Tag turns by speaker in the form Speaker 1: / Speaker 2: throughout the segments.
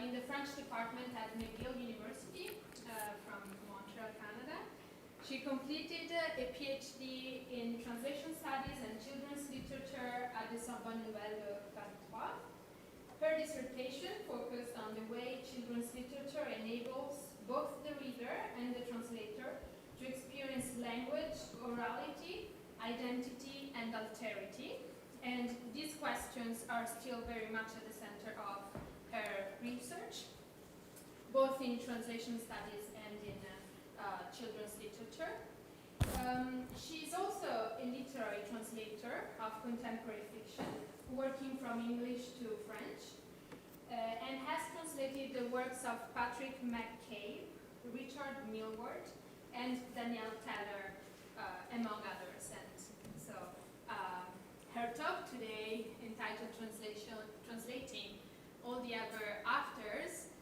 Speaker 1: in the French department at McGill University from Montreal, Canada. She completed a PhD in translation studies and children's literature at the Sorbonne Nouvelle Paris. Her dissertation focused on the way children's literature enables both the reader and the translator to experience language, orality, identity, and alterity. And these questions are still very much at the center of her research, both in translation studies and in children's literature. She's also a literary translator of contemporary fiction, working from English to French, and has translated the works of Patrick McCabe, Richard Millward, and Danielle Taylor, among others. And so her talk today, entitled Translating All the Ever Afters,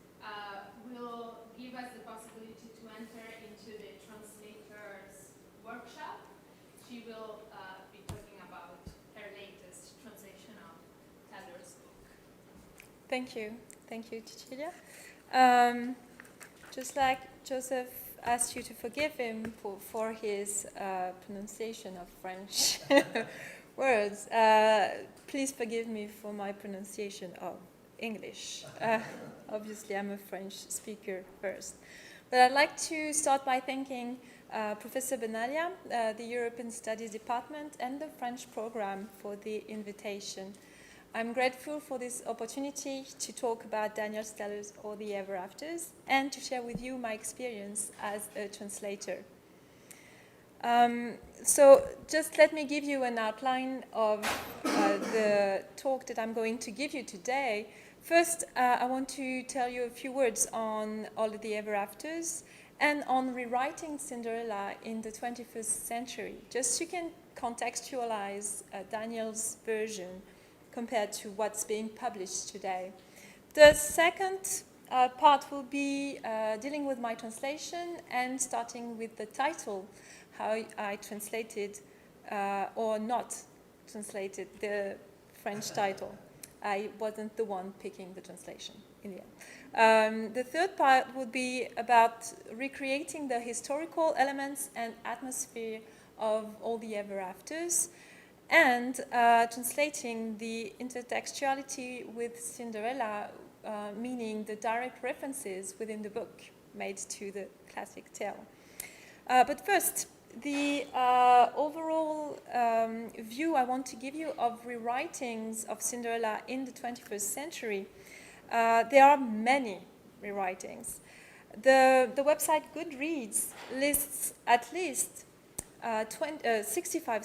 Speaker 1: will give us the possibility to enter into the translator's workshop. She will be talking about her latest translation of Taylor's book.
Speaker 2: Thank you, Cecilia. Just like Joseph asked you to forgive him for his pronunciation of French words, please forgive me for my pronunciation of English. Obviously, I'm a French speaker first. But I'd like to start by thanking Professor Benalia, the European Studies Department, and the French program for the invitation. I'm grateful for this opportunity to talk about Danielle Taylor's All the Ever Afters and to share with you my experience as a translator. So just let me give you an outline of the talk that I'm going to give you today. First, I want to tell you a few words on All the Ever Afters and on rewriting Cinderella in the 21st century, just so you can contextualize Danielle's version compared to what's being published today. The second part will be dealing with my translation and starting with the title, how I translated or not translated the French title. I wasn't the one picking the translation in the end. The third part would be about recreating the historical elements and atmosphere of All the Ever Afters, and translating the intertextuality with Cinderella, meaning the direct references within the book made to the classic tale. But first, the overall view I want to give you of rewritings of Cinderella in the 21st century. There are many rewritings. The website Goodreads lists at least 65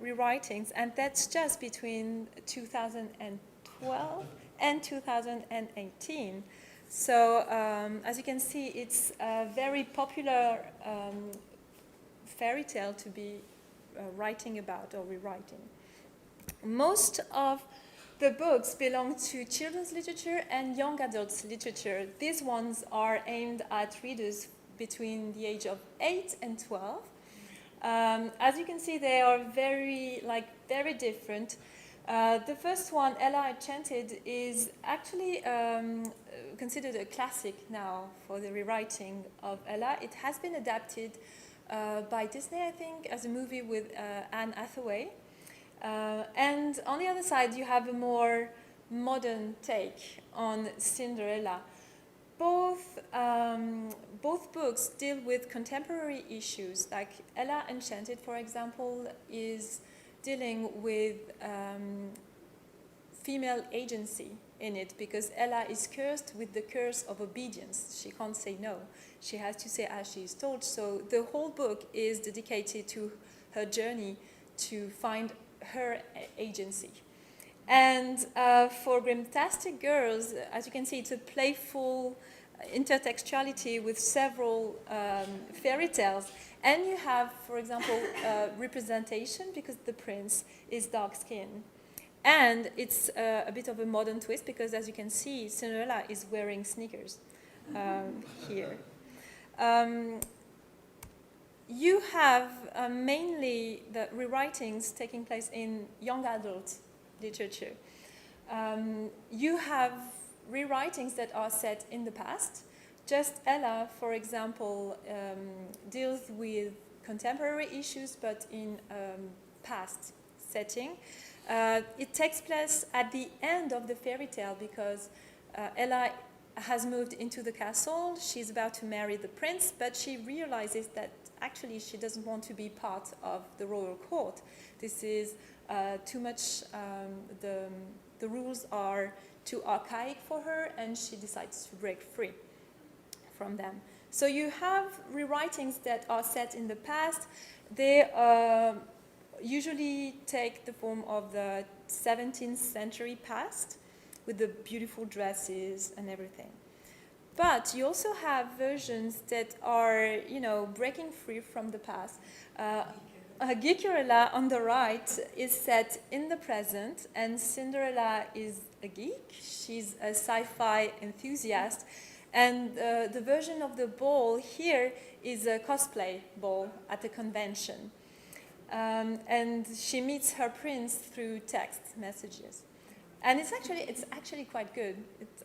Speaker 2: rewritings, and that's just between 2012 and 2018. So as you can see, it's a very popular fairy tale to be writing about or rewriting. Most of the books belong to children's literature and young adults literature. These ones are aimed at readers between the age of 8 and 12. As you can see, they are very different. The first one, Ella Enchanted, is actually considered a classic now for the rewriting of Ella. It has been adapted by Disney, I think, as a movie with Anne Hathaway. And on the other side, you have a more modern take on Cinderella. Both books deal with contemporary issues, like Ella Enchanted, for example, is dealing with female agency in it, because Ella is cursed with the curse of obedience. She can't say no. She has to say as she is told. So the whole book is dedicated to her journey to find her agency. And for Grimtastic Girls, as you can see, it's a playful intertextuality with several fairy tales. And you have, for example, representation, because the prince is dark-skinned. And it's a bit of a modern twist, because as you can see, Cinderella is wearing sneakers here. You have mainly the rewritings taking place in young adult literature. You have rewritings that are set in the past. Just Ella, for example, deals with contemporary issues, but in past setting. It takes place at the end of the fairy tale because Ella has moved into the castle. She's about to marry the prince, but she realizes that actually she doesn't want to be part of the royal court. This is too much, the rules are too archaic for her, and she decides to break free from them. So you have rewritings that are set in the past. They usually take the form of the 17th century past with the beautiful dresses and everything. But you also have versions that are, breaking free from the past. Geekerella on the right is set in the present, and Cinderella is a geek. She's a sci-fi enthusiast. And the version of the ball here is a cosplay ball at a convention. And she meets her prince through text messages. And it's actually quite good.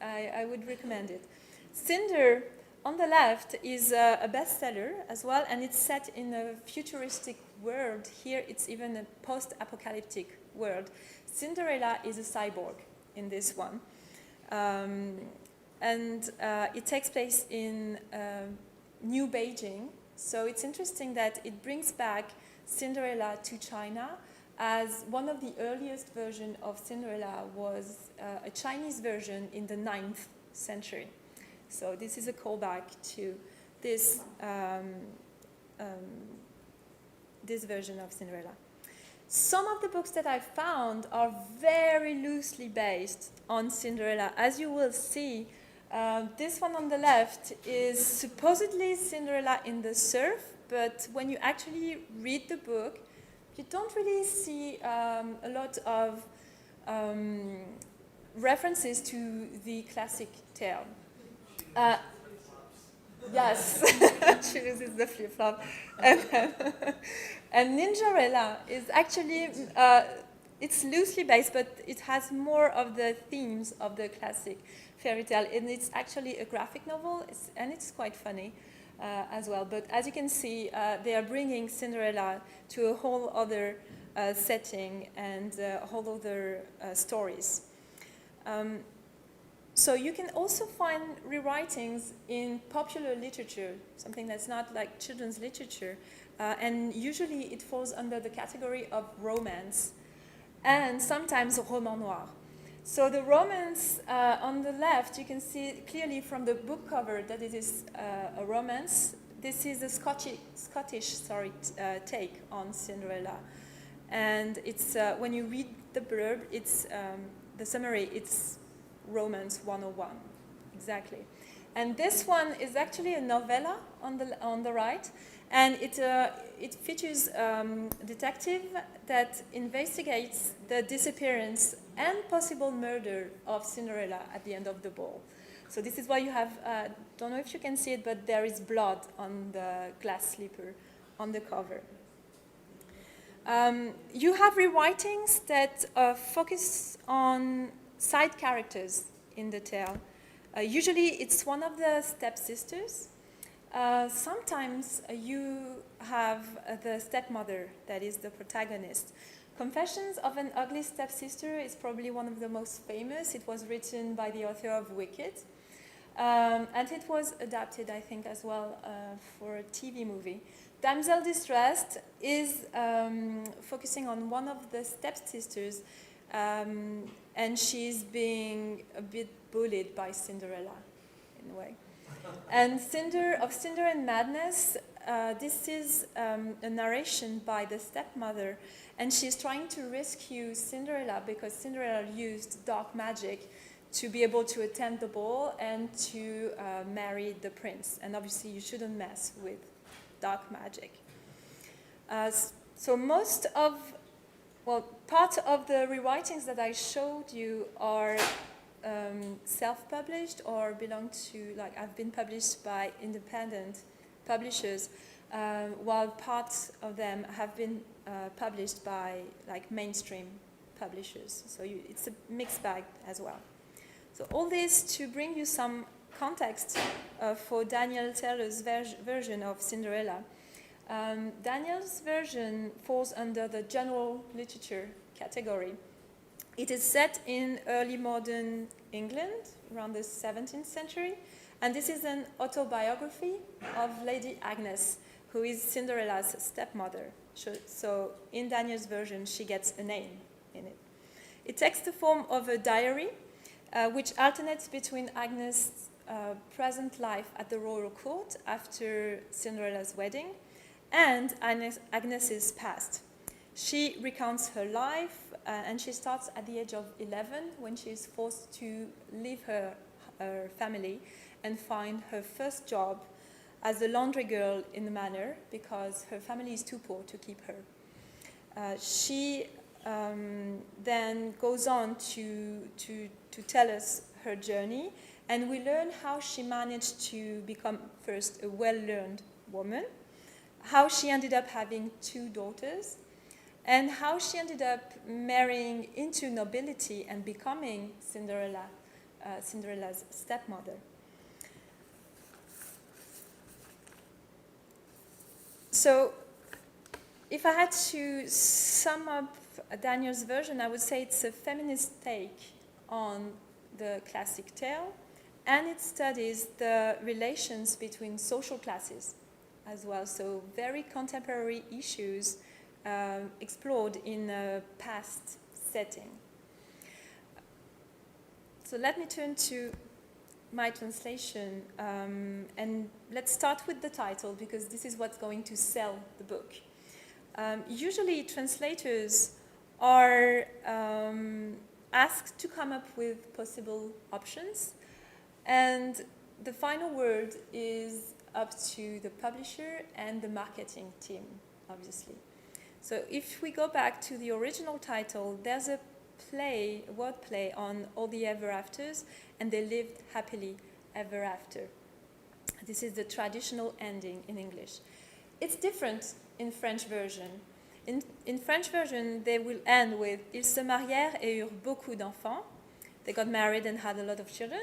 Speaker 2: I would recommend it. Cinder, on the left, is a bestseller as well, and it's set in a futuristic world. Here it's even a post-apocalyptic world. Cinderella is a cyborg in this one. And it takes place in New Beijing. So it's interesting that it brings back Cinderella to China, as one of the earliest versions of Cinderella was a Chinese version in the 9th century. So this is a callback to this, this version of Cinderella. Some of the books that I found are very loosely based on Cinderella. As you will see, this one on the left is supposedly Cinderella in the surf, but when you actually read the book, you don't really see a lot of references to the classic tale. Yes, she uses the flip-flop. And Ninjarella is actually, it's loosely based, but it has more of the themes of the classic fairy tale. And it's actually a graphic novel, and it's quite funny as well. But as you can see, they are bringing Cinderella to a whole other setting and a whole other stories. So you can also find rewritings in popular literature, something that's not like children's literature, and usually it falls under the category of romance, and sometimes roman noir. So the romance on the left, you can see clearly from the book cover that it is a romance. This is a Scottish take on Cinderella, and it's when you read the blurb, it's the summary. It's Romance 101, exactly. And this one is actually a novella on the right, and it features a detective that investigates the disappearance and possible murder of Cinderella at the end of the ball. So this is why you have, don't know if you can see it, but there is blood on the glass slipper on the cover. You have rewritings that focus on side characters in the tale. Usually it's one of the stepsisters. Sometimes you have the stepmother that is the protagonist. Confessions of an Ugly Stepsister is probably one of the most famous. It was written by the author of Wicked. And it was adapted, I think, as well for a TV movie. Damsel Distressed is focusing on one of the stepsisters, and she's being a bit bullied by Cinderella, in a way. And Cinder and Madness, this is a narration by the stepmother, and she's trying to rescue Cinderella because Cinderella used dark magic to be able to attend the ball and to marry the prince. And obviously you shouldn't mess with dark magic. So part of the rewritings that I showed you are self-published or belong to, have been published by independent publishers, while parts of them have been published by mainstream publishers. So it's a mixed bag as well. So all this to bring you some context for Daniel Taylor's version of Cinderella. Daniel's version falls under the general literature category. It is set in early modern England, around the 17th century, and this is an autobiography of Lady Agnes, who is Cinderella's stepmother. So in Daniel's version, she gets a name in it. It takes the form of a diary, which alternates between Agnes' present life at the royal court after Cinderella's wedding and Agnes's past. She recounts her life, and she starts at the age of 11 when she is forced to leave her family and find her first job as a laundry girl in the manor because her family is too poor to keep her. She then goes on to tell us her journey, and we learn how she managed to become first a well-learned woman, how she ended up having 2 daughters, and how she ended up marrying into nobility and becoming Cinderella's stepmother. So, if I had to sum up Daniel's version, I would say it's a feminist take on the classic tale, and it studies the relations between social classes as well. So very contemporary issues explored in a past setting. So let me turn to my translation, and let's start with the title because this is what's going to sell the book. Usually translators are asked to come up with possible options, and the final word is up to the publisher and the marketing team, obviously. So if we go back to the original title, there's a word play on all the ever afters, and they lived happily ever after. This is the traditional ending in English. It's different in French version. In French version, they will end with « Ils se marièrent et eurent beaucoup d'enfants ». They got married and had a lot of children.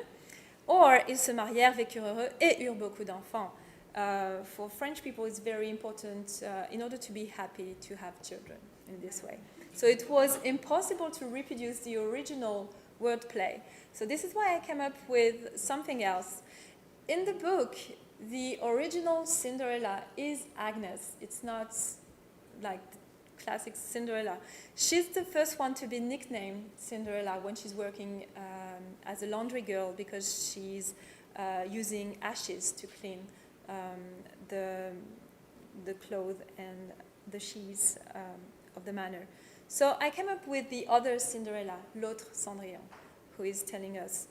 Speaker 2: Or « Ils se marièrent, vécurent heureux et eurent beaucoup d'enfants ». For French people, it's very important, in order to be happy, to have children in this way. So it was impossible to reproduce the original wordplay. So this is why I came up with something else. In the book, the original Cinderella is Agnes. It's not like the classic Cinderella. She's the first one to be nicknamed Cinderella when she's working as a laundry girl because she's using ashes to clean the clothes and the sheets of the manor. So I came up with the other Cinderella, l'autre Cendrillon, who is telling us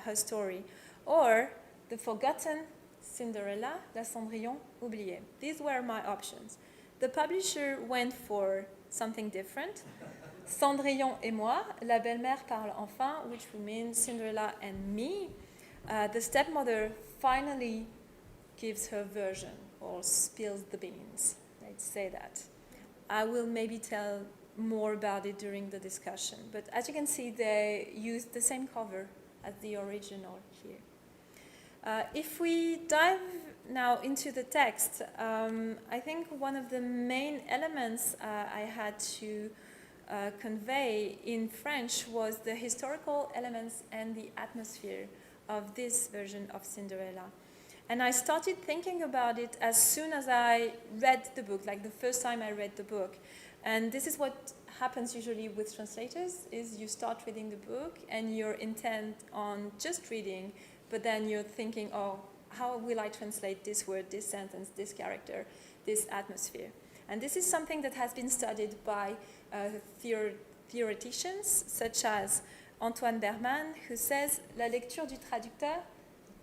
Speaker 2: her story, or the forgotten Cinderella, la Cendrillon oubliée. These were my options. The publisher went for something different. Cendrillon et moi, la belle-mère parle enfin, which means Cinderella and me. The stepmother finally gives her version or spills the beans. Let's say that. I will maybe tell more about it during the discussion. But as you can see, they used the same cover as the original here. If we dive now into the text, I think one of the main elements I had to convey in French was the historical elements and the atmosphere of this version of Cinderella. And I started thinking about it as soon as I read the book, like the first time I read the book. And this is what happens usually with translators, is you start reading the book and you're intent on just reading, but then you're thinking, oh, how will I translate this word, this sentence, this character, this atmosphere? And this is something that has been studied by theoreticians, such as Antoine Berman, who says, la lecture du traducteur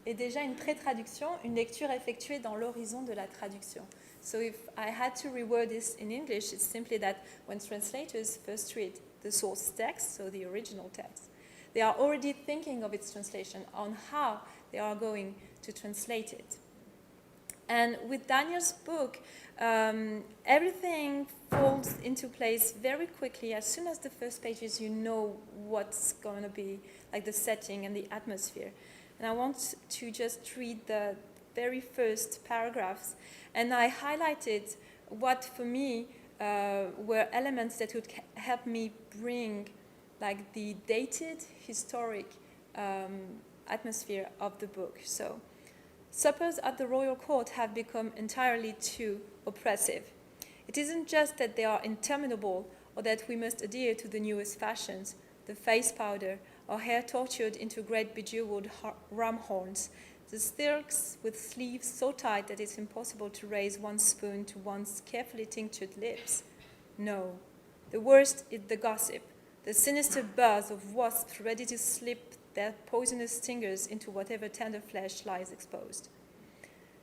Speaker 2: est déjà une pré-traduction, une lecture effectuée dans l'horizon de la traduction. So if I had to reword this in English, it's simply that when translators first read the source text, so the original text, they are already thinking of its translation, on how they are going to translate it. And with Daniel's book, everything falls into place very quickly. As soon as the first pages, you know what's going to be like the setting and the atmosphere. And I want to just read the very first paragraphs. And I highlighted what, for me, were elements that would help me bring like the dated, historic atmosphere of the book. So, suppers at the royal court have become entirely too oppressive. It isn't just that they are interminable or that we must adhere to the newest fashions, the face powder, or hair tortured into great bejeweled ram horns, the silks with sleeves so tight that it's impossible to raise one spoon to one's carefully tinctured lips. No, the worst is the gossip, the sinister buzz of wasps ready to slip their poisonous stingers into whatever tender flesh lies exposed.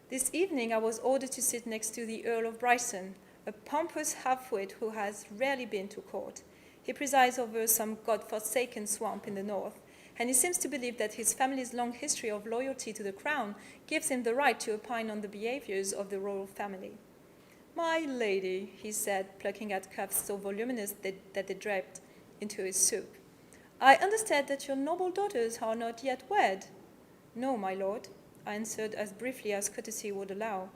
Speaker 2: This evening I was ordered to sit next to the Earl of Brighton, a pompous half-wit who has rarely been to court. He presides over some god-forsaken swamp in the north, and he seems to believe that his family's long history of loyalty to the crown gives him the right to opine on the behaviors of the royal family. My lady, he said, plucking at cuffs so voluminous that they draped into his soup, I understand that your noble daughters are not yet wed. No, my lord, I answered as briefly as courtesy would allow.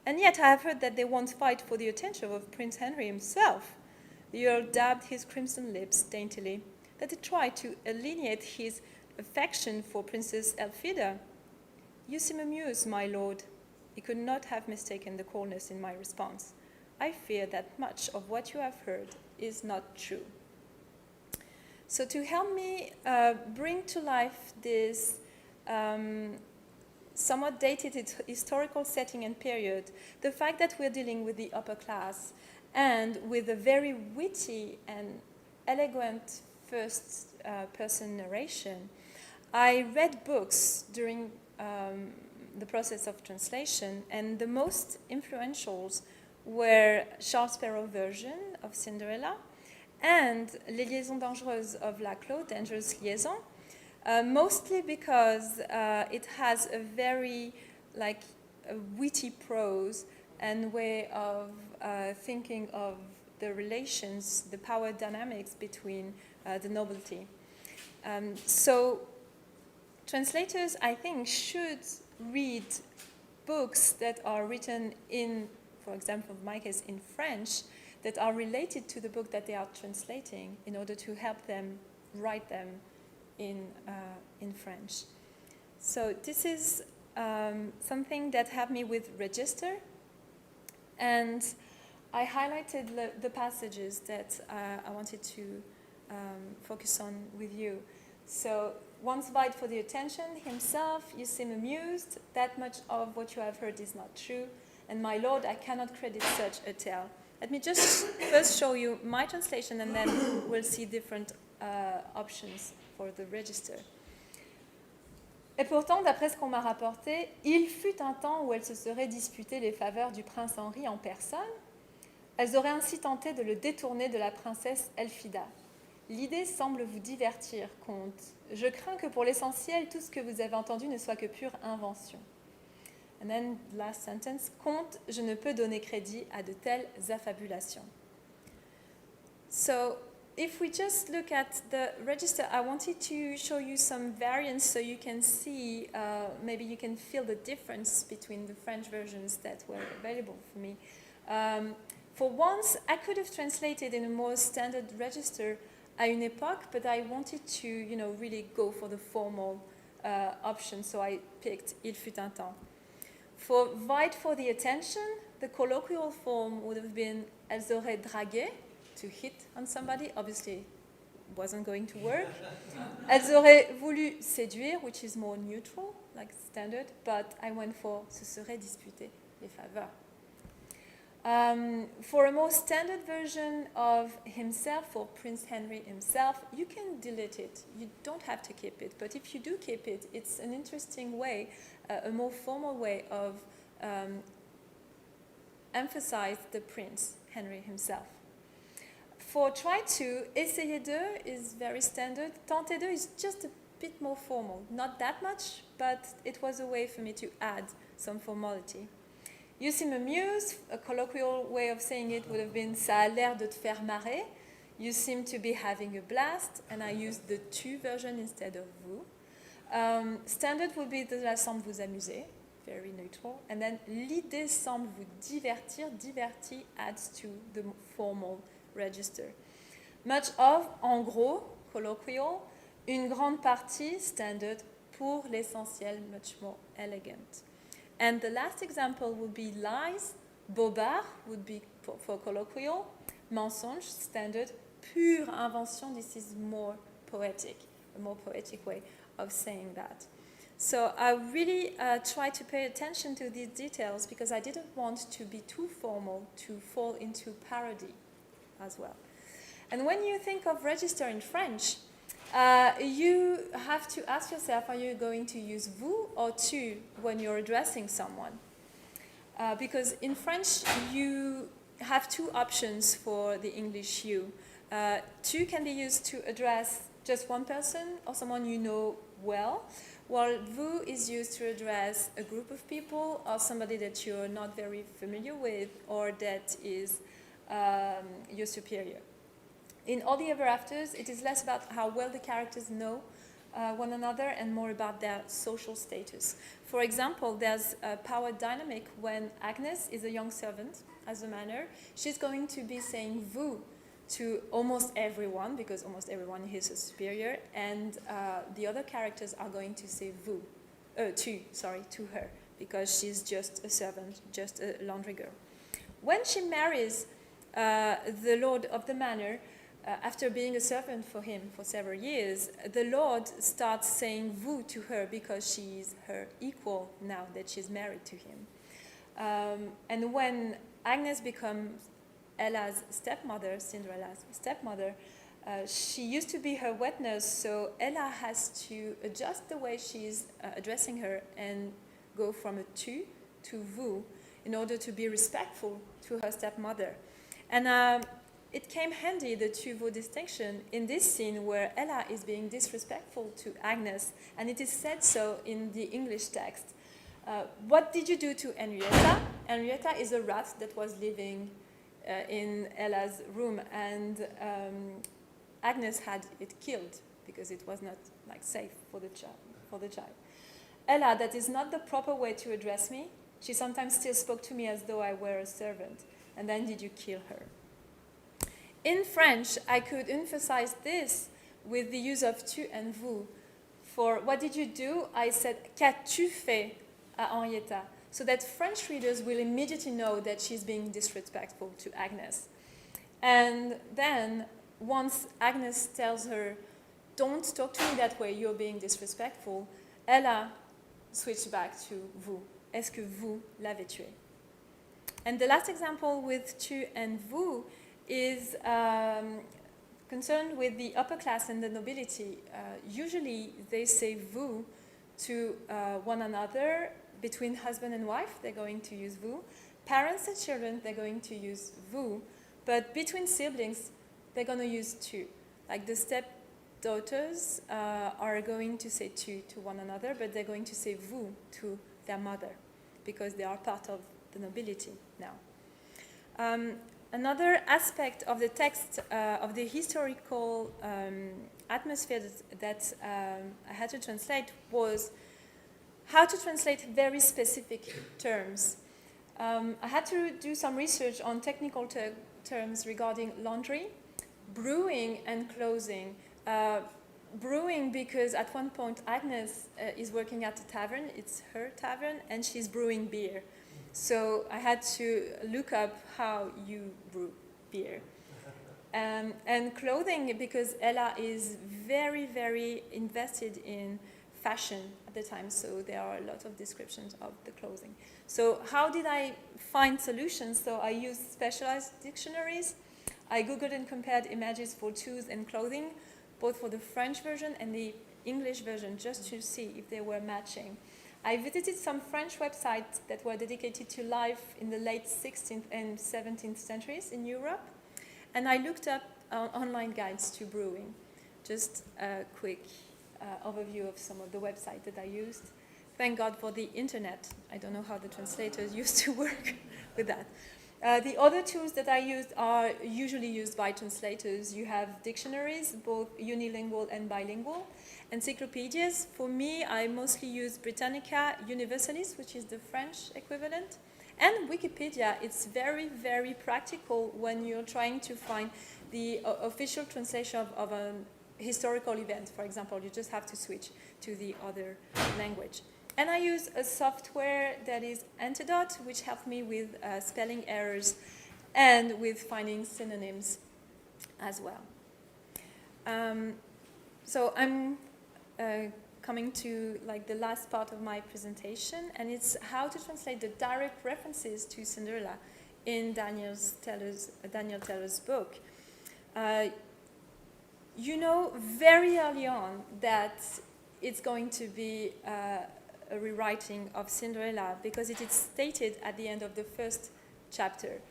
Speaker 2: And yet I have heard that they once fight for the attention of Prince Henry himself. The Earl dabbed his crimson lips daintily, that he tried to alienate his affection for Princess Elfrida. You seem amused, my lord. He could not have mistaken the coldness in my response. I fear that much of what you have heard is not true. So to help me bring to life this somewhat dated historical setting and period, the fact that we're dealing with the upper class and with a very witty and elegant first-person narration, I read books during the process of translation, and the most influentials were Charles Perrault's version of Cinderella and Les Liaisons Dangereuses of Laclos, Dangerous Liaison, mostly because it has a very witty prose and way of thinking of the relations, the power dynamics between the nobility. So translators, I think, should read books that are written in, for example, in my case, in French, that are related to the book that they are translating in order to help them write them in French. So this is something that helped me with register, and I highlighted the passages that I wanted to focus on with you. So, once vied for the attention himself, you seem amused, that much of what you have heard is not true, and my lord, I cannot credit such a tale. Let me just first show you my translation, and then we'll see different options for the register. Et pourtant, d'après ce qu'on m'a rapporté, il fut un temps où elles se seraient disputées les faveurs du prince Henri en personne. Elles auraient ainsi tenté de le détourner de la princesse Elfrida. L'idée semble vous divertir, comte. Je crains que pour l'essentiel, tout ce que vous avez entendu ne soit que pure invention. And then, last sentence, comte, je ne peux donner crédit à de telles affabulations. So, if we just look at the register, I wanted to show you some variants so you can see, maybe you can feel the difference between the French versions that were available for me. For once, I could have translated in a more standard register à une époque, but I wanted to, really go for the formal option, so I picked Il fut un temps. For vied for the attention, the colloquial form would have been Elles auraient dragué, to hit on somebody, obviously wasn't going to work. Elles auraient voulu séduire, which is more neutral, like standard, but I went for se seraient disputées les faveurs. For a more standard version of himself, for Prince Henry himself, you can delete it. You don't have to keep it, but if you do keep it, it's an interesting way, a more formal way of emphasize the Prince Henry himself. For try to, essayer de is very standard. Tenter de is just a bit more formal. Not that much, but it was a way for me to add some formality. You seem amused. A colloquial way of saying it would have been ça a l'air de te faire marrer. You seem to be having a blast, and I used the tu version instead of vous. Standard would be cela semble vous amuser, very neutral. And then l'idée semble vous divertir. Diverti adds to the formal register. Much of, en gros, colloquial. Une grande partie, standard. Pour l'essentiel, much more elegant. And the last example would be lies. Bobard would be for colloquial. Mensonge, standard. Pure invention, this is more poetic, a more poetic way of saying that. So I really tried to pay attention to these details because I didn't want to be too formal to fall into parody as well. And when you think of register in French, you have to ask yourself, are you going to use vous or tu when you're addressing someone? Because in French, you have two options for the English you. Tu can be used to address just one person or someone you know well, while vous is used to address a group of people or somebody that you're not very familiar with or that is your superior. In All the Ever Afters, it is less about how well the characters know one another and more about their social status. For example, there's a power dynamic when Agnes is a young servant as a manner. She's going to be saying vous to almost everyone because almost everyone is a superior, and the other characters are going to say vous, to her because she's just a servant, just a laundry girl. When she marries the lord of the manor, after being a servant for him for several years, the Lord starts saying vous to her because she's her equal now that she's married to him. And when Agnes becomes Ella's stepmother, Cinderella's stepmother, she used to be her wet nurse, so Ella has to adjust the way she's addressing her and go from a tu to vous in order to be respectful to her stepmother. And it came handy, the tu-vous distinction, in this scene where Ella is being disrespectful to Agnes, and it is said so in the English text. What did you do to Henrietta? Henrietta is a rat that was living in Ella's room, and Agnes had it killed because it was not safe for the child. Ella, that is not the proper way to address me. She sometimes still spoke to me as though I were a servant. And then did you kill her? In French, I could emphasize this with the use of tu and vous. For what did you do? I said, qu'as-tu fait à Henrietta? So that French readers will immediately know that she's being disrespectful to Agnes. And then, once Agnes tells her, don't talk to me that way, you're being disrespectful, Ella switched back to vous. Est-ce que vous l'avez tué? And the last example with tu and vous is concerned with the upper class and the nobility. Usually they say vous to one another. Between husband and wife, they're going to use vous. Parents and children, they're going to use vous. But between siblings, they're going to use tu. Like the stepdaughters are going to say tu to one another, but they're going to say vous to their mother because they are part of the nobility now. Another aspect of the text, of the historical atmosphere that I had to translate was how to translate very specific terms. I had to do some research on technical terms regarding laundry, brewing, and clothing. Brewing because at one point Agnes is working at a tavern, it's her tavern, and she's brewing beer. So I had to look up how you brew beer. And clothing because Ella is very, very invested in fashion at the time, so there are a lot of descriptions of the clothing. So how did I find solutions? So I used specialized dictionaries. I Googled and compared images for shoes and clothing, both for the French version and the English version, just to see if they were matching. I visited some French websites that were dedicated to life in the late 16th and 17th centuries in Europe, and I looked up online guides to brewing. Just a quick overview of some of the websites that I used. Thank God for the internet. I don't know how the translators used to work with that. The other tools that I used are usually used by translators. You have dictionaries, both unilingual and bilingual. Encyclopedias. For me, I mostly use Britannica Universalis, which is the French equivalent. And Wikipedia. It's very, very practical when you're trying to find the official translation of a historical event. For example, you just have to switch to the other language. And I use a software that is Antidote, which helps me with spelling errors and with finding synonyms as well. So I'm coming to like the last part of my presentation, and it's how to translate the direct references to Cinderella in Daniel Teller's book. You know very early on that it's going to be a rewriting of Cinderella because it is stated at the end of the first chapter.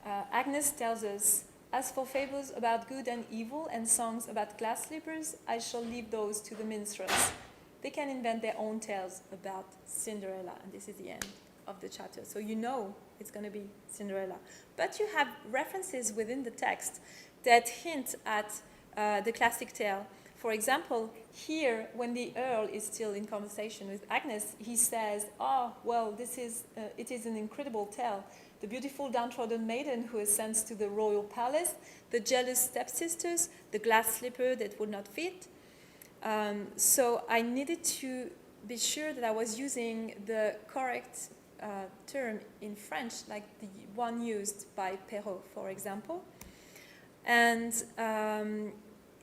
Speaker 2: Agnes tells us, "As for fables about good and evil and songs about glass slippers, I shall leave those to the minstrels. They can invent their own tales about Cinderella." And this is the end of the chapter. So you know it's going to be Cinderella. But you have references within the text that hint at the classic tale. For example, here, when the Earl is still in conversation with Agnes, he says, "Oh, well, it is an incredible tale. The beautiful downtrodden maiden who ascends to the royal palace, the jealous stepsisters, the glass slipper that would not fit." So I needed to be sure that I was using the correct term in French, like the one used by Perrault, for example. And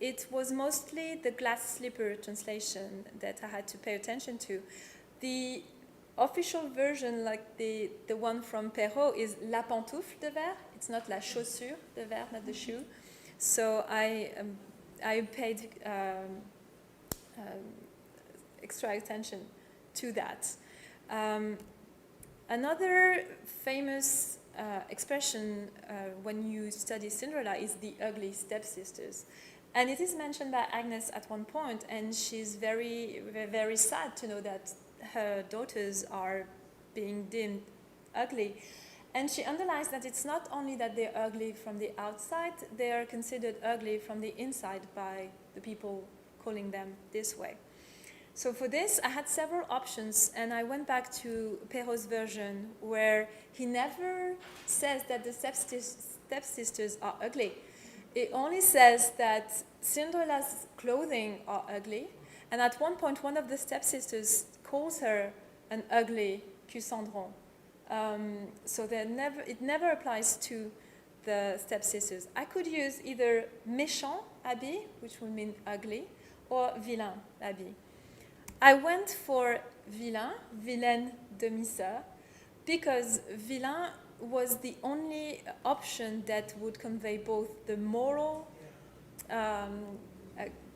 Speaker 2: it was mostly the glass slipper translation that I had to pay attention to. The official version, like the one from Perrault, is la pantoufle de verre. It's not la chaussure de verre, not the shoe. So I paid extra attention to that. Another famous expression when you study Cinderella is the ugly stepsisters. And it is mentioned by Agnes at one point, and she's very, very sad to know that her daughters are being deemed ugly. And she underlines that it's not only that they're ugly from the outside, they are considered ugly from the inside by the people calling them this way. So for this, I had several options, and I went back to Perrault's version, where he never says that the stepsisters are ugly. It only says that Cinderella's clothing are ugly, and at one point, one of the stepsisters calls her an ugly Cusandron. So it never applies to the stepsisters. I could use either méchant habit, which would mean ugly, or vilain habit. I went for vilain, vilaine demi-sœur, because vilain was the only option that would convey both the moral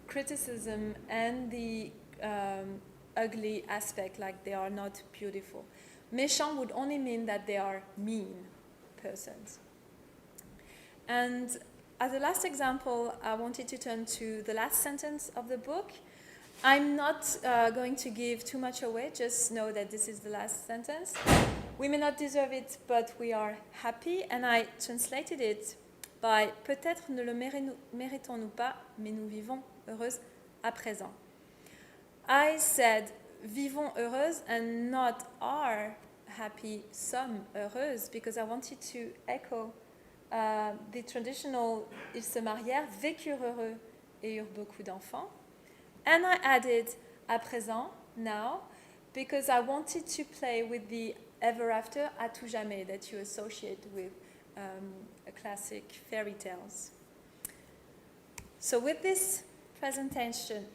Speaker 2: criticism and the ugly aspect, like they are not beautiful. Méchant would only mean that they are mean persons. And as a last example, I wanted to turn to the last sentence of the book. I'm not going to give too much away, just know that this is the last sentence. We may not deserve it, but we are happy. And I translated it by peut-être ne le méritons-nous pas, mais nous vivons heureuses à présent. I said vivons heureuses and not are happy, some heureuses, because I wanted to echo the traditional ils se marièrent, vécurent heureux et eurent beaucoup d'enfants. And I added à présent, now, because I wanted to play with the ever after, à tout jamais, that you associate with classic fairy tales. So with this presentation,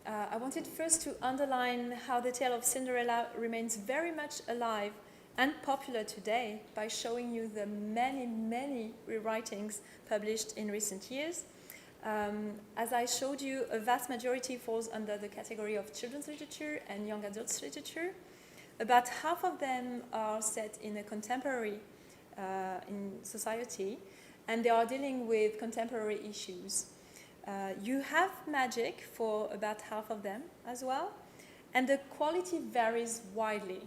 Speaker 2: I wanted first to underline how the tale of Cinderella remains very much alive and popular today by showing you the many, many rewritings published in recent years. As I showed you, a vast majority falls under the category of children's literature and young adults literature. About half of them are set in a contemporary in society, and they are dealing with contemporary issues. You have magic for about half of them as well, And the quality varies widely,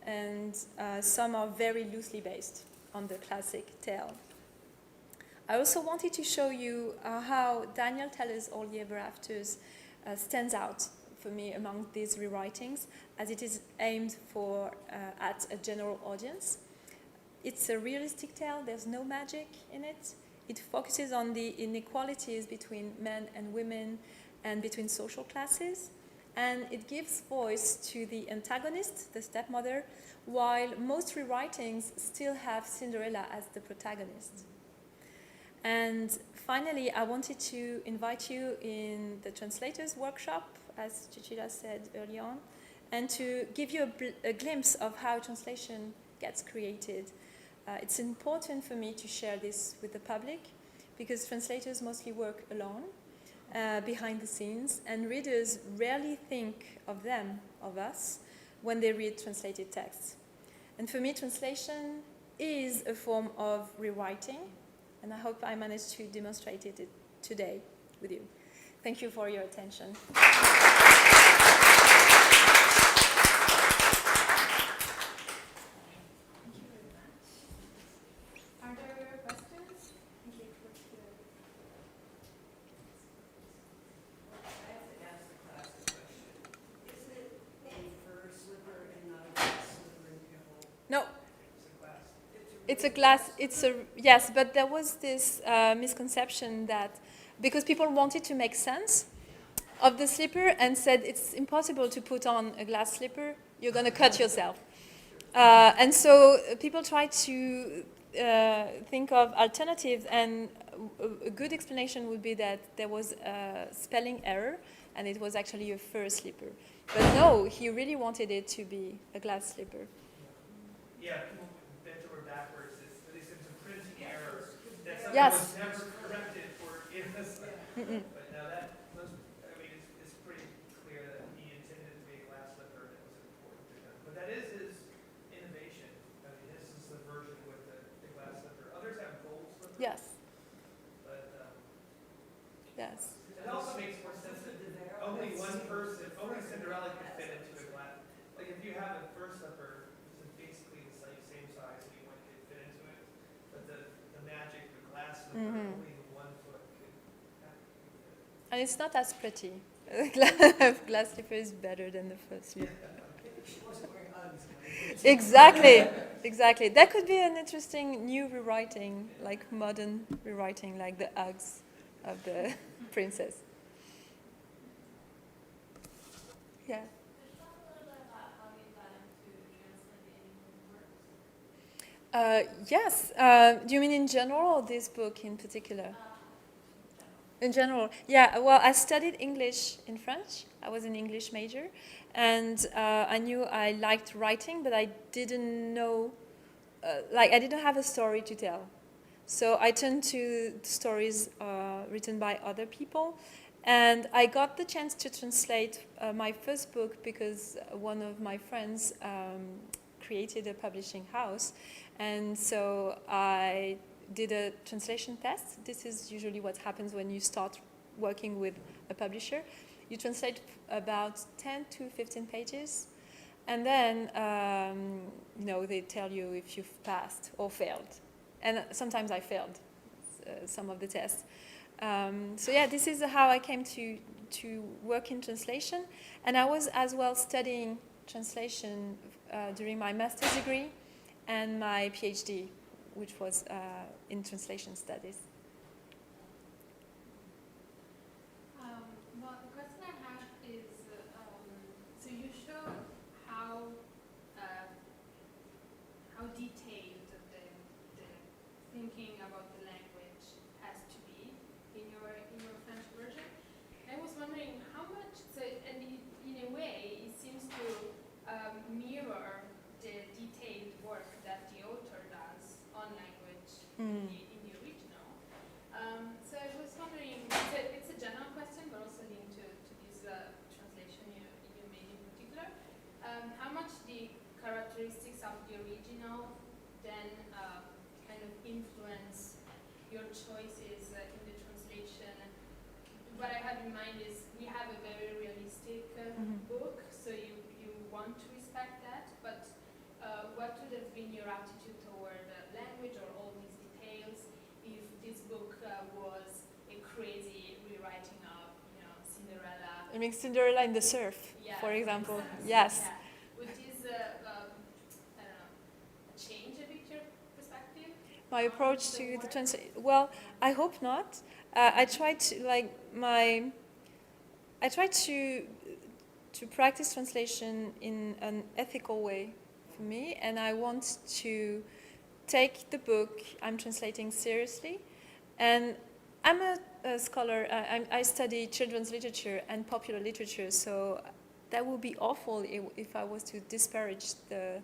Speaker 2: and some are very loosely based on the classic tale. I also wanted to show you how Daniel Teller's All the Ever Afters stands out for me among these rewritings, as it is aimed at a general audience. It's a realistic tale, there's no magic in it. It focuses on the inequalities between men and women and between social classes. And it gives voice to the antagonist, the stepmother, while most rewritings still have Cinderella as the protagonist. And finally, I wanted to invite you in the translators workshop, as Cecilia said early on, and to give you a glimpse of how translation gets created. It's important for me to share this with the public because translators mostly work alone behind the scenes, and readers rarely think of them, of us, when they read translated texts. And for me, translation is a form of rewriting, and I hope I managed to demonstrate it today with you. Thank you for your attention.
Speaker 1: Are there questions?
Speaker 3: I have to ask the classic question. Is it a fur slipper and not a glass slipper in the whole?
Speaker 2: No,
Speaker 3: It's a glass.
Speaker 2: it's a glass, yes, but there was this misconception that because people wanted to make sense of the slipper and said it's impossible to put on a glass slipper, you're going to cut yourself. And so people tried to think of alternatives, and a good explanation would be that there was a spelling error and it was actually a fur slipper. But no, he really wanted it to be a glass slipper.
Speaker 4: Yeah, people bent over backwards. At least it's a printing error that something
Speaker 2: Yes.
Speaker 4: was never corrected for in this.
Speaker 2: Mm-mm.
Speaker 4: But now that, it's pretty clear that he intended it to be a glass slipper and it was important to him. But that is his innovation. I mean, this is the version with the glass slipper. Others have gold slippers.
Speaker 2: Yes,
Speaker 4: But
Speaker 2: yes.
Speaker 4: it also makes more sense that only one person, only Cinderella could fit into a glass. Like if you have a fur slipper, it's basically the same size, anyone could fit into it. But the magic, the glass slipper,
Speaker 2: Mhm.
Speaker 4: only the 1 foot could fit.
Speaker 2: And it's not as pretty. Glass slipper is better than the first slipper.
Speaker 3: She wasn't wearing Uggs.
Speaker 2: Exactly, exactly. That could be an interesting new rewriting, like modern rewriting, like the Uggs of the princess. Yeah.
Speaker 5: Talk a little bit about how you got into translating works.
Speaker 2: Yes. Do you mean in general or this book in particular? In general, yeah. Well, I studied English in French. I was an English major, and I knew I liked writing, but I didn't know, I didn't have a story to tell. So I turned to stories written by other people, and I got the chance to translate my first book because one of my friends created a publishing house, and so I did a translation test. This is usually what happens when you start working with a publisher. You translate about 10 to 15 pages, and then they tell you if you've passed or failed. And sometimes I failed some of the tests. So yeah, this is how I came to work in translation. And I was as well studying translation during my master's degree and my PhD, which was in translation studies.
Speaker 1: Well, the question I have is, so you showed how detailed the thinking about the language has to be in your French version. I was wondering how much, and in a way, it seems to mirror the detailed work that the author does on language in the original. So I was wondering, it's a general question, but also linked to this translation you made in particular. How much the characteristics of the original then kind of influence your choices in the translation? what I had in mind is we have a very realistic book, so you want to respect that, but what would have been your attitude toward language or all these details if this book was a crazy rewriting of, Cinderella?
Speaker 2: I mean, Cinderella in the surf,
Speaker 1: Yeah,
Speaker 2: for example.
Speaker 1: instance.
Speaker 2: Yes.
Speaker 1: Yeah. Would this, I don't know, change a bit your perspective?
Speaker 2: My approach
Speaker 1: the
Speaker 2: to the
Speaker 1: work?
Speaker 2: translation. Well, I hope not. I try to I try to practice translation in an ethical way for me, and I want to take the book I'm translating seriously. And I'm a scholar. I study children's literature and popular literature, so that would be awful if I was to disparage the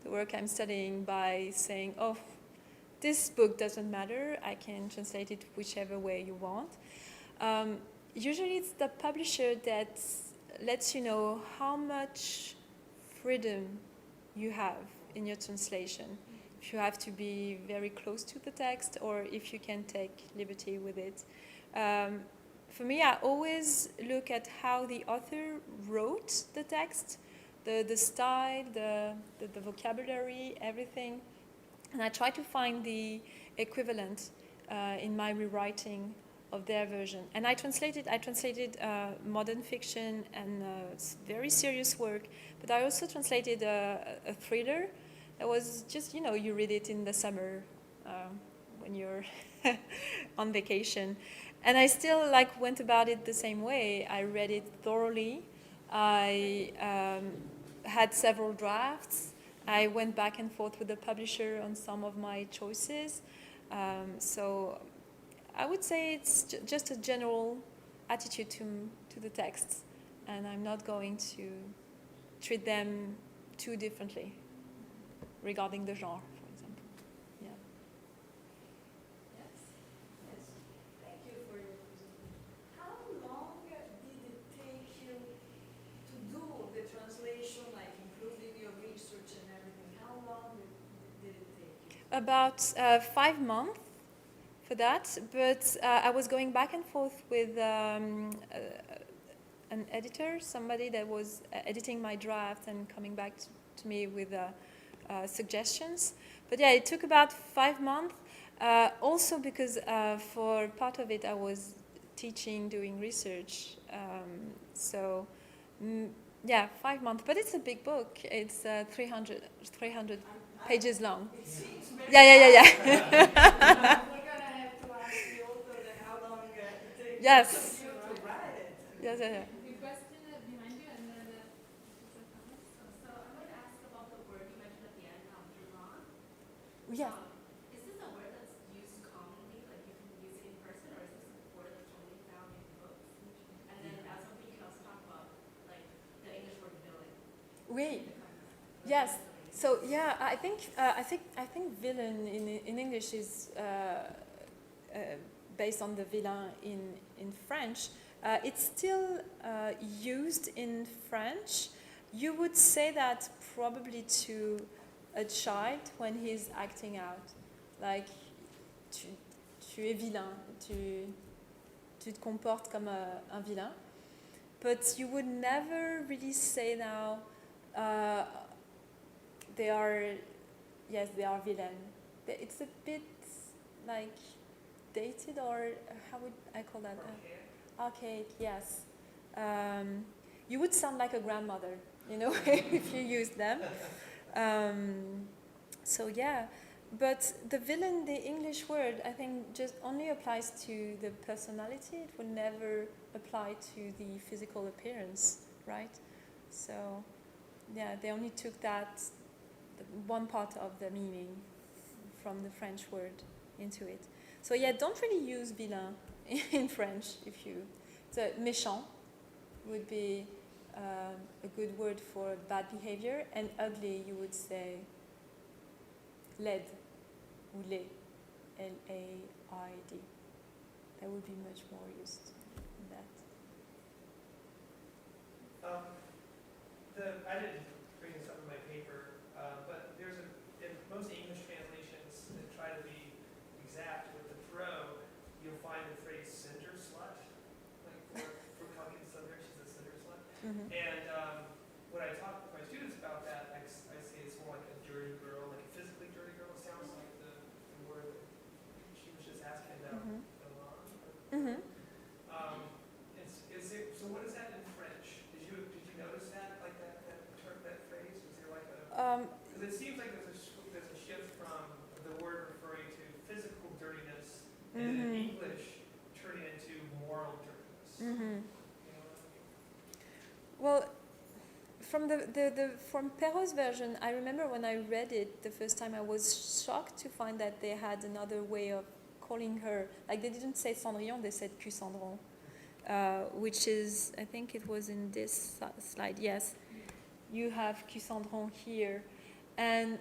Speaker 2: work I'm studying by saying, oh, this book doesn't matter, I can translate it whichever way you want. Usually it's the publisher that lets you know how much freedom you have in your translation. If you have to be very close to the text or if you can take liberty with it. For me, I always look at how the author wrote the text, the style, the vocabulary, everything. And I try to find the equivalent in my rewriting of their version. And I translated modern fiction and very serious work, but I also translated a thriller that was just, you read it in the summer when you're on vacation. And I still went about it the same way. I read it thoroughly. I had several drafts. I went back and forth with the publisher on some of my choices. So I would say it's just a general attitude to the texts, and I'm not going to treat them too differently regarding the genre, for example. Yeah.
Speaker 3: Yes. Thank you for your presentation. How long did it take you to do the translation, including your research and everything? How long did it take you?
Speaker 2: About 5 months for that, but I was going back and forth with an editor, somebody that was editing my draft and coming back to me with suggestions. But yeah, it took about 5 months, also because for part of it I was teaching, doing research. So yeah, 5 months, but it's a big book. It's 300 pages long.
Speaker 3: It seems very
Speaker 2: Yeah.
Speaker 3: We're gonna have to ask the author how long it takes
Speaker 2: Yes.
Speaker 3: you to write it.
Speaker 2: Yeah.
Speaker 1: The question behind you and then
Speaker 5: So I wanted to ask about the word you mentioned at the end, Iran.
Speaker 2: Yeah.
Speaker 5: Is this a word that's used commonly, like you can use it in person, or is this a word that's only found in books? And then as something you can also talk about, the English word villain.
Speaker 2: Wait. Yes. So yeah, I think villain in English is based on the vilain in French. It's still used in French. You would say that probably to a child when he's acting out, like tu es vilain, tu te comportes comme un vilain. But you would never really say now, they are villain. It's a bit dated, or how would I call that? Archaic, yes. You would sound like a grandmother, if you use them. So yeah, but the villain, the English word, I think just only applies to the personality. It would never apply to the physical appearance, right? So yeah, they only took that one part of the meaning from the French word into it. So yeah, don't really use vilain in French. So méchant would be a good word for bad behavior, and ugly you would say laid ou laid, L-A-I-D. That would be much more used in that.
Speaker 4: I didn't bring this up in my paper, but in most English translations that try to be exact with the throw, you'll find the phrase center slut.
Speaker 2: from from Perrault's version, I remember when I read it the first time, I was shocked to find that they had another way of calling her. Like they didn't say Cendrillon, they said Cendrillon, which is, I think it was in this slide. Yes, you have Cendrillon here, and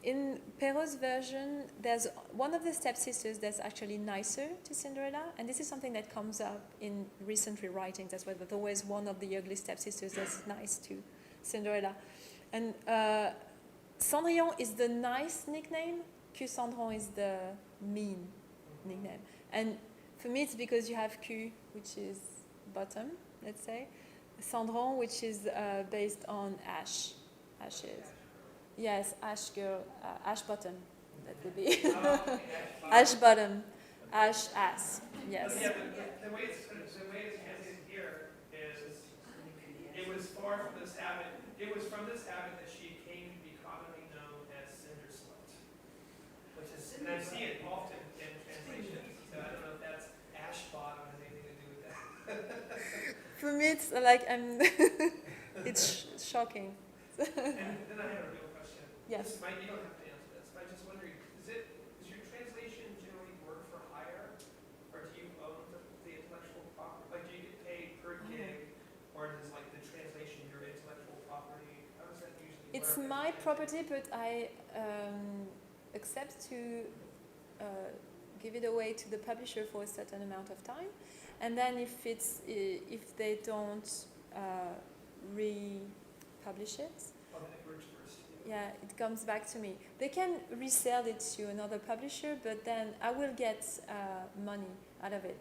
Speaker 2: in Perrault's version, there's one of the stepsisters that's actually nicer to Cinderella, and this is something that comes up in recent rewritings as well. There's always one of the ugly stepsisters that's nice to Cinderella, and Cendrillon is the nice nickname. Cendrillon is the mean nickname, and for me it's because you have Q, which is bottom, let's say, Cendrillon, which is based on ashes. Yes, ash girl, ash bottom. That would be ash bottom, ash ass. Yes.
Speaker 4: But yeah, the way it's translated here is it was far from this habit. It was from this habit that she came to be commonly known as Cinder Slut, which is, and I see it often in translations. So I don't know if that's ash bottom has anything to do with that.
Speaker 2: For me, it's like it's shocking.
Speaker 4: And then I have a real question.
Speaker 2: Yes.
Speaker 4: You don't have to answer this, but I'm just wondering, does your translation generally work for hire, or do you own the intellectual property? Like, do you get paid per gig, or is like the translation your intellectual property? How does that usually work?
Speaker 2: It's my property, but I accept to give it away to the publisher for a certain amount of time, and then if they don't republish it.
Speaker 4: Oh, then it works first.
Speaker 2: Yeah, it comes back to me. They can resell it to another publisher, but then I will get money out of it.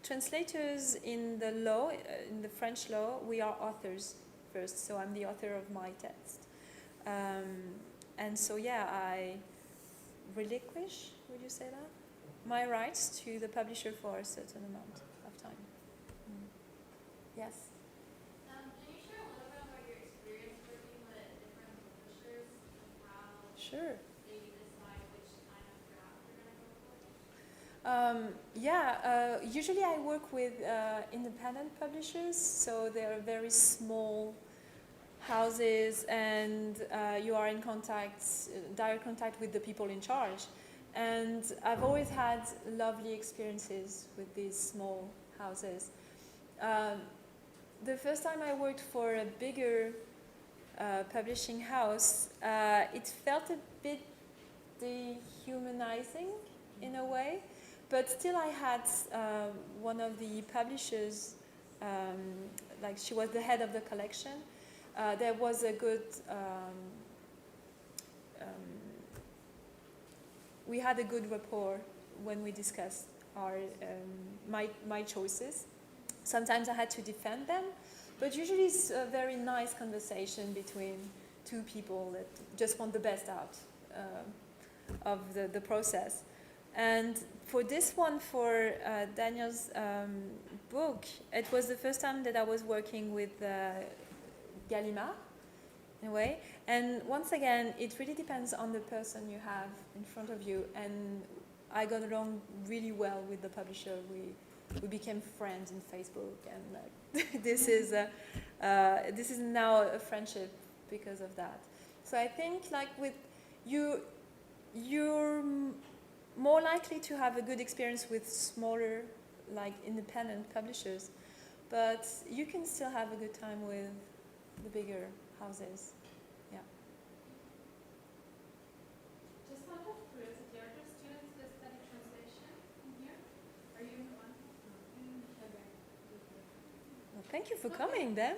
Speaker 2: Translators in the law, in the French law, we are authors first, so I'm the author of my text. And so, yeah, I relinquish, would you say that? My rights to the publisher for a certain amount of time. Yes?
Speaker 5: Can you share a little bit about your experience working with different publishers and how
Speaker 2: Sure.
Speaker 5: they decide which kind of draft you're going to go for?
Speaker 2: Usually I work with independent publishers, so they're very small houses, and you are in direct contact with the people in charge. And I've always had lovely experiences with these small houses. The first time I worked for a bigger publishing house, it felt a bit dehumanizing in a way, but still I had one of the publishers, like she was the head of the collection. There was a good, we had a good rapport when we discussed my choices. Sometimes I had to defend them, but usually it's a very nice conversation between two people that just want the best out of the process. And for this one, for Daniel's book, it was the first time that I was working with Gallimard, in a way. And once again, it really depends on the person you have in front of you. And I got along really well with the publisher. We became friends in Facebook, and this is now a friendship because of that. So I think like with you, you're more likely to have a good experience with smaller, like independent publishers, but you can still have a good time with the bigger houses. Yeah.
Speaker 1: Just out of curiosity, are there students that study translation in here? Are you one? Okay.
Speaker 2: Well, thank you for coming then.